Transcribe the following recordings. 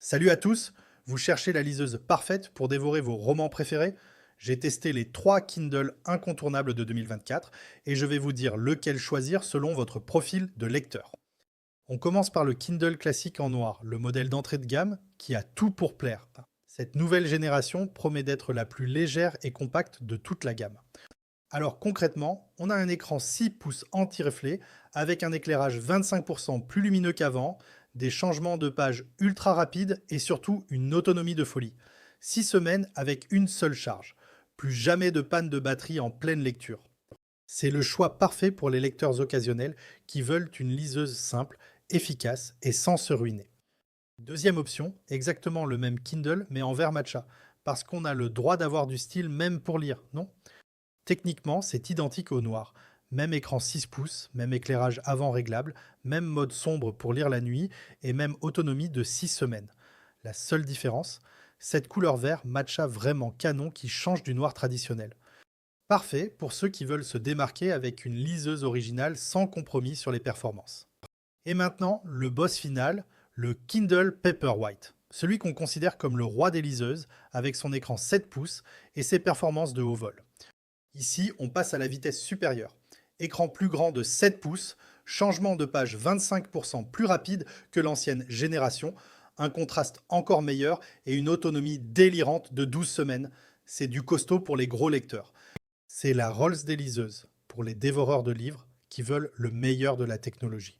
Salut à tous, vous cherchez la liseuse parfaite pour dévorer vos romans préférés? J'ai testé les 3 Kindle incontournables de 2024 et je vais vous dire lequel choisir selon votre profil de lecteur. On commence par le Kindle classique en noir, le modèle d'entrée de gamme qui a tout pour plaire. Cette nouvelle génération promet d'être la plus légère et compacte de toute la gamme. Alors concrètement, on a un écran 6 pouces anti-reflet avec un éclairage 25% plus lumineux qu'avant, des changements de page ultra rapides et surtout une autonomie de folie. 6 semaines avec une seule charge. Plus jamais de panne de batterie en pleine lecture. C'est le choix parfait pour les lecteurs occasionnels qui veulent une liseuse simple, efficace et sans se ruiner. Deuxième option, exactement le même Kindle mais en vert matcha, parce qu'on a le droit d'avoir du style même pour lire, non? Techniquement, c'est identique au noir. Même écran 6 pouces, même éclairage avant réglable, même mode sombre pour lire la nuit et même autonomie de 6 semaines. La seule différence, cette couleur vert matcha vraiment canon qui change du noir traditionnel. Parfait pour ceux qui veulent se démarquer avec une liseuse originale sans compromis sur les performances. Et maintenant, le boss final, le Kindle Paperwhite. Celui qu'on considère comme le roi des liseuses avec son écran 7 pouces et ses performances de haut vol. Ici, on passe à la vitesse supérieure. Écran plus grand de 7 pouces, changement de page 25% plus rapide que l'ancienne génération, un contraste encore meilleur et une autonomie délirante de 12 semaines. C'est du costaud pour les gros lecteurs. C'est la Rolls des liseuses pour les dévoreurs de livres qui veulent le meilleur de la technologie.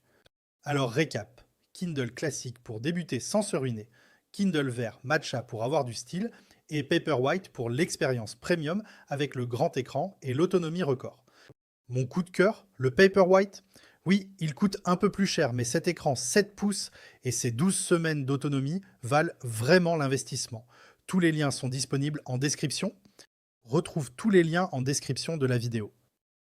Alors récap, Kindle classique pour débuter sans se ruiner, Kindle vert matcha pour avoir du style et Paperwhite pour l'expérience premium avec le grand écran et l'autonomie record. Mon coup de cœur, le Paperwhite. Oui, il coûte un peu plus cher, mais cet écran 7 pouces et ses 12 semaines d'autonomie valent vraiment l'investissement. Tous les liens sont disponibles en description. Retrouve tous les liens en description de la vidéo.